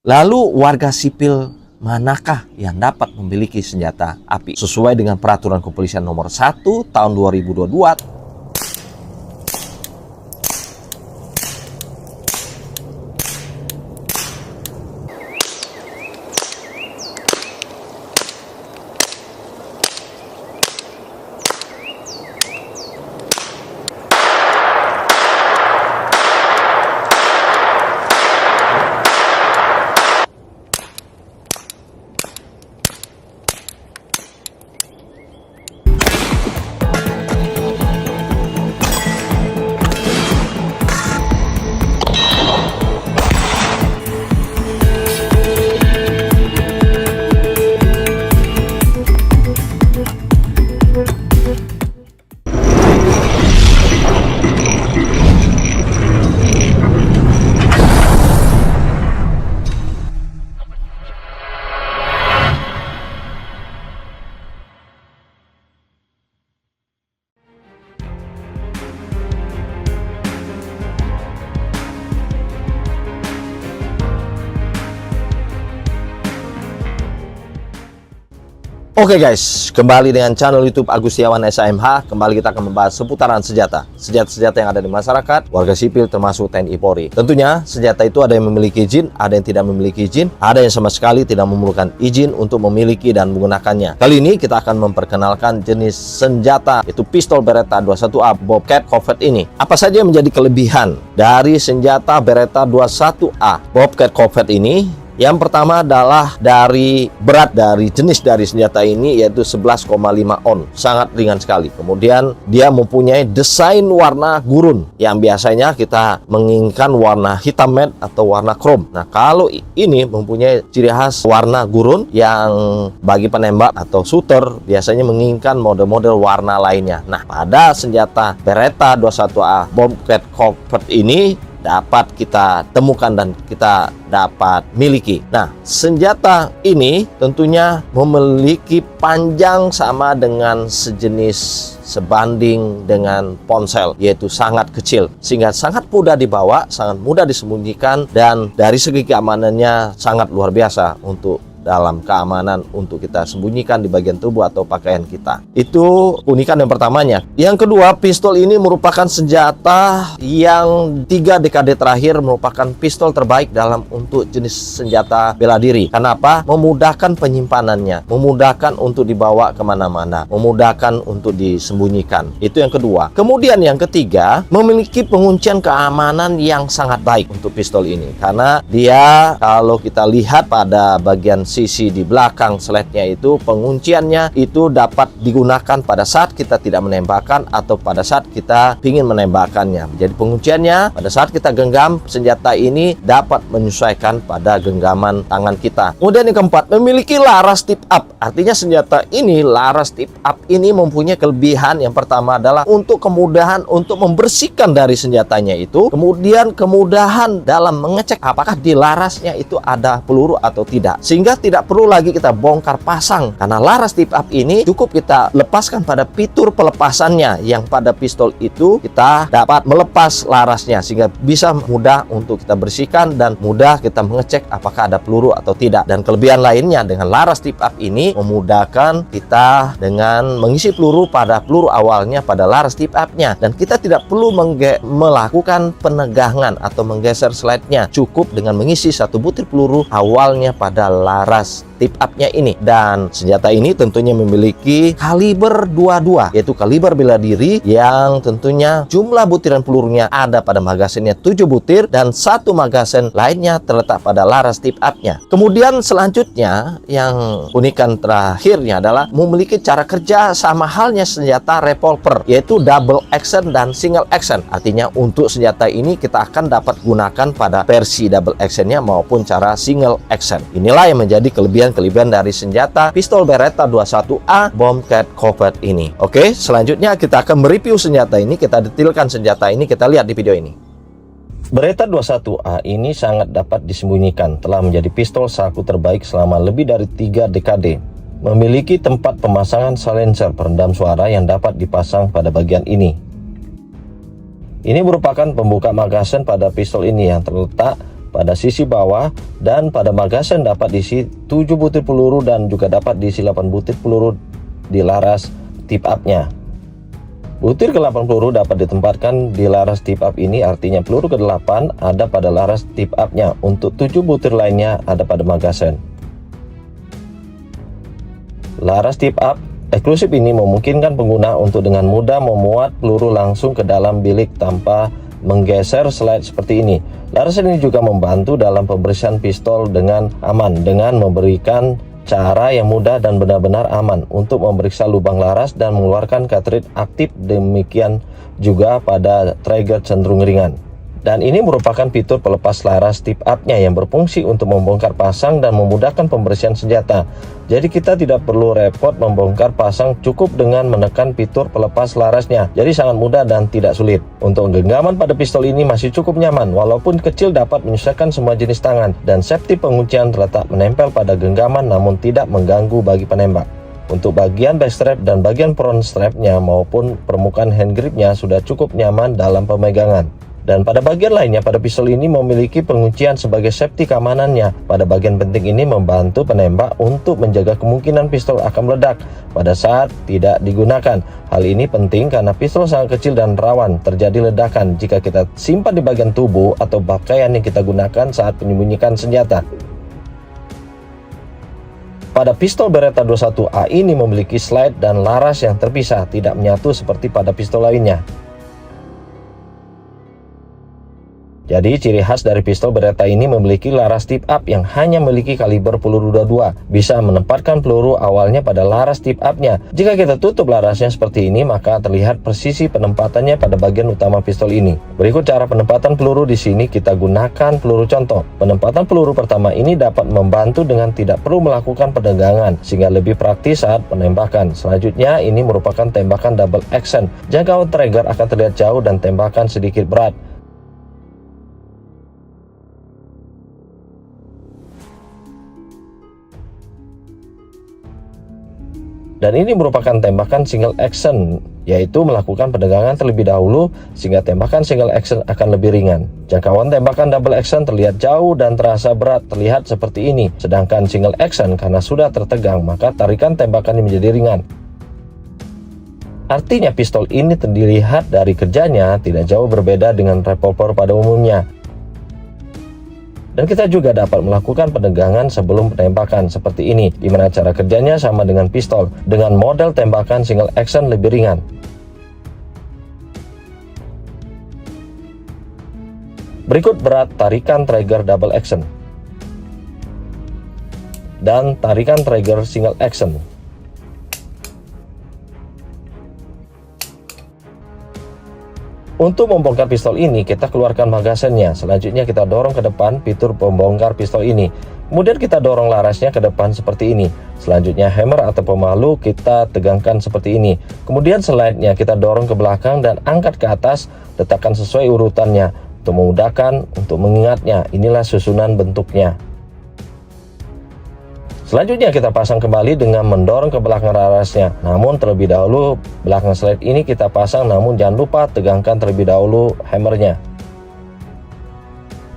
Lalu warga sipil manakah yang dapat memiliki senjata api? Sesuai dengan peraturan kepolisian nomor 1 tahun 2022, Oke guys, kembali dengan channel YouTube Agustiawan SHMH. Kembali kita akan membahas seputaran senjata yang ada di masyarakat, warga sipil termasuk TNI Polri. Tentunya senjata itu ada yang memiliki izin, ada yang tidak memiliki izin, ada yang sama sekali tidak memerlukan izin untuk memiliki dan menggunakannya. Kali ini kita akan memperkenalkan jenis senjata, yaitu pistol Beretta 21A Bobcat Covet ini. Apa saja yang menjadi kelebihan dari senjata Beretta 21A Bobcat Covet ini? Yang pertama adalah dari berat dari jenis dari senjata ini, yaitu 11,5 on, sangat ringan sekali. Kemudian dia mempunyai desain warna gurun yang biasanya kita menginginkan warna hitam matte atau warna chrome. Nah, kalau ini mempunyai ciri khas warna gurun yang bagi penembak atau shooter biasanya menginginkan model-model warna lainnya. Nah, pada senjata Beretta 21A Bobcat Covet ini dapat kita temukan dan kita dapat miliki. Nah, senjata ini tentunya memiliki panjang sama dengan sebanding dengan ponsel, yaitu sangat kecil, sehingga sangat mudah dibawa, sangat mudah disembunyikan, dan dari segi keamanannya sangat luar biasa untuk dalam keamanan untuk kita sembunyikan di bagian tubuh atau pakaian kita. Itu keunikan yang pertamanya. Yang kedua, pistol ini merupakan senjata yang 3 dekade terakhir merupakan pistol terbaik dalam untuk jenis senjata bela diri. Kenapa? Memudahkan penyimpanannya, memudahkan untuk dibawa kemana-mana, memudahkan untuk disembunyikan. Itu yang kedua. Kemudian yang ketiga, memiliki penguncian keamanan yang sangat baik untuk pistol ini, karena dia kalau kita lihat pada bagian sisi di belakang slednya itu, pengunciannya itu dapat digunakan pada saat kita tidak menembakkan atau pada saat kita ingin menembakkannya. Jadi pengunciannya pada saat kita genggam senjata ini dapat menyesuaikan pada genggaman tangan kita. Kemudian yang keempat, memiliki laras tip up. Artinya senjata ini, laras tip up ini mempunyai kelebihan. Yang pertama adalah untuk kemudahan untuk membersihkan dari senjatanya itu, kemudian kemudahan dalam mengecek apakah di larasnya itu ada peluru atau tidak, sehingga tidak perlu lagi kita bongkar pasang, karena laras tip up ini cukup kita lepaskan pada fitur pelepasannya, yang pada pistol itu kita dapat melepas larasnya sehingga bisa mudah untuk kita bersihkan dan mudah kita mengecek apakah ada peluru atau tidak. Dan kelebihan lainnya dengan laras tip up ini memudahkan kita dengan mengisi peluru pada peluru awalnya pada laras tip up-nya, dan kita tidak perlu melakukan penegangan atau menggeser slide-nya, cukup dengan mengisi 1 butir peluru awalnya pada laras tip up-nya ini. Dan senjata ini tentunya memiliki kaliber 22, yaitu kaliber bela diri, yang tentunya jumlah butiran pelurunya ada pada magasinnya 7 butir dan 1 magasin lainnya terletak pada laras tip up-nya. Kemudian selanjutnya yang unikan terakhirnya adalah memiliki cara kerja sama halnya senjata revolver, yaitu double action dan single action. Artinya untuk senjata ini kita akan dapat gunakan pada versi double actionnya maupun cara single action. Inilah yang menjadi kelebihan dari senjata pistol Beretta 21A Bobcat Covet ini. Oke, selanjutnya kita akan mereview senjata ini, kita detailkan senjata ini, kita lihat di video ini. Beretta 21A ini sangat dapat disembunyikan, telah menjadi pistol saku terbaik selama lebih dari 3 dekade. Memiliki tempat pemasangan silencer peredam suara yang dapat dipasang pada bagian ini. Ini merupakan pembuka magasin pada pistol ini yang terletak pada sisi bawah, dan pada magazen dapat diisi 7 butir peluru dan juga dapat diisi 8 butir peluru di laras tip up-nya. Butir ke-8 peluru dapat ditempatkan di laras tip up ini, artinya peluru ke-8 ada pada laras tip up-nya. Untuk 7 butir lainnya ada pada magazen. Laras tip up eksklusif ini memungkinkan pengguna untuk dengan mudah memuat peluru langsung ke dalam bilik tanpa menggeser slide seperti ini. Laras ini juga membantu dalam pembersihan pistol dengan aman, dengan memberikan cara yang mudah dan benar-benar aman untuk memeriksa lubang laras dan mengeluarkan cartridge aktif, demikian juga pada trigger cenderung ringan. Dan ini merupakan fitur pelepas laras tip up-nya yang berfungsi untuk membongkar pasang dan memudahkan pembersihan senjata. Jadi kita tidak perlu repot membongkar pasang, cukup dengan menekan fitur pelepas larasnya. Jadi sangat mudah dan tidak sulit. Untuk genggaman pada pistol ini masih cukup nyaman, walaupun kecil dapat menyesuaikan semua jenis tangan, dan safety penguncian terletak menempel pada genggaman namun tidak mengganggu bagi penembak. Untuk bagian backstrap dan bagian front strapnya maupun permukaan hand gripnya sudah cukup nyaman dalam pemegangan. Dan pada bagian lainnya, pada pistol ini memiliki penguncian sebagai safety keamanannya. Pada bagian penting ini membantu penembak untuk menjaga kemungkinan pistol akan meledak pada saat tidak digunakan. Hal ini penting karena pistol sangat kecil dan rawan terjadi ledakan jika kita simpan di bagian tubuh atau pakaian yang kita gunakan saat menyembunyikan senjata. Pada pistol Beretta 21A ini memiliki slide dan laras yang terpisah, tidak menyatu seperti pada pistol lainnya. Jadi ciri khas dari pistol Beretta ini memiliki laras tip up yang hanya memiliki kaliber peluru 22, bisa menempatkan peluru awalnya pada laras tip up-nya. Jika kita tutup larasnya seperti ini, maka terlihat presisi penempatannya pada bagian utama pistol ini. Berikut cara penempatan peluru di sini. Kita gunakan peluru contoh. Penempatan peluru pertama ini dapat membantu dengan tidak perlu melakukan penegangan, sehingga lebih praktis saat penembakan. Selanjutnya ini merupakan tembakan double action. Jangkauan trigger akan terlihat jauh dan tembakan sedikit berat. Dan ini merupakan tembakan single action, yaitu melakukan penegangan terlebih dahulu sehingga tembakan single action akan lebih ringan. Jangkauan tembakan double action terlihat jauh dan terasa berat, terlihat seperti ini. Sedangkan single action karena sudah tertegang, maka tarikan tembakan ini menjadi ringan. Artinya pistol ini terlihat dari kerjanya tidak jauh berbeda dengan revolver pada umumnya. Dan kita juga dapat melakukan penegangan sebelum penembakan seperti ini, di mana cara kerjanya sama dengan pistol, dengan model tembakan single action lebih ringan. Berikut berat tarikan trigger double action dan tarikan trigger single action. Untuk membongkar pistol ini, kita keluarkan magazennya. Selanjutnya kita dorong ke depan fitur pembongkar pistol ini. Kemudian kita dorong larasnya ke depan seperti ini. Selanjutnya hammer atau pemalu kita tegangkan seperti ini. Kemudian slide-nya kita dorong ke belakang dan angkat ke atas, letakkan sesuai urutannya. Untuk memudahkan untuk mengingatnya, inilah susunan bentuknya. Selanjutnya kita pasang kembali dengan mendorong ke belakang larasnya. Namun terlebih dahulu belakang slide ini kita pasang, namun jangan lupa tegangkan terlebih dahulu hammernya.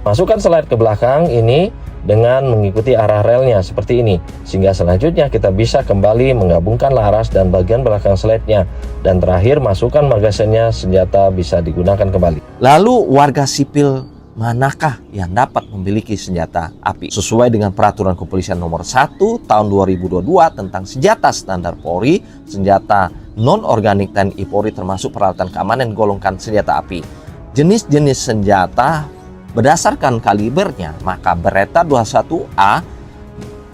Masukkan slide ke belakang ini dengan mengikuti arah relnya seperti ini, sehingga selanjutnya kita bisa kembali menggabungkan laras dan bagian belakang slide-nya. Dan terakhir masukkan magazennya, senjata bisa digunakan kembali. Lalu warga sipil manakah yang dapat memiliki senjata api? Sesuai dengan Peraturan Kepolisian Nomor 1 Tahun 2022 tentang senjata standar Polri, senjata non-organik TNI Polri termasuk peralatan keamanan golongan senjata api. Jenis-jenis senjata berdasarkan kalibernya, maka Beretta 21A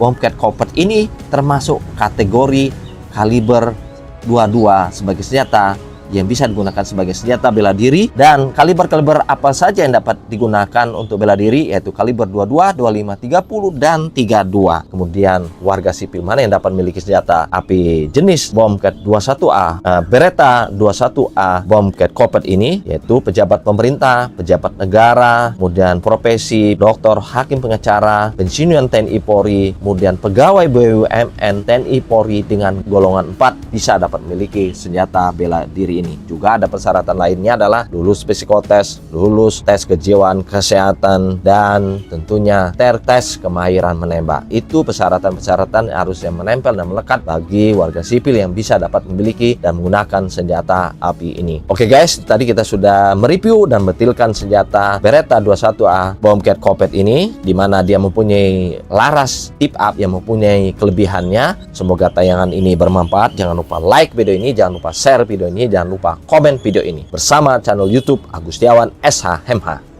Bombcat Copet ini termasuk kategori kaliber 22 sebagai senjata yang bisa digunakan sebagai senjata bela diri. Dan kaliber-kaliber apa saja yang dapat digunakan untuk bela diri, yaitu kaliber 22, 25, 30, dan 32. Kemudian warga sipil mana yang dapat memiliki senjata api jenis Bombcat 21A, Beretta 21A Bombcat Copet ini, yaitu pejabat pemerintah, pejabat negara, kemudian profesi dokter, hakim pengacara, pensiunan TNI Polri, kemudian pegawai BUMN TNI Polri dengan golongan 4 bisa dapat memiliki senjata bela diri API ini. Juga ada persyaratan lainnya adalah lulus psikotes, lulus tes kejiwaan kesehatan, dan tentunya tes kemahiran menembak. Itu persyaratan-persyaratan yang harusnya menempel dan melekat bagi warga sipil yang bisa dapat memiliki dan menggunakan senjata API ini. Oke guys, tadi kita sudah mereview dan mendetilkan senjata Beretta 21A Bombcat Kopet ini, di mana dia mempunyai laras tip up yang mempunyai kelebihannya. Semoga tayangan ini bermanfaat. Jangan lupa like video ini, jangan lupa share video ini, jangan lupa komen video ini bersama channel YouTube Agustiawan SH Hemha.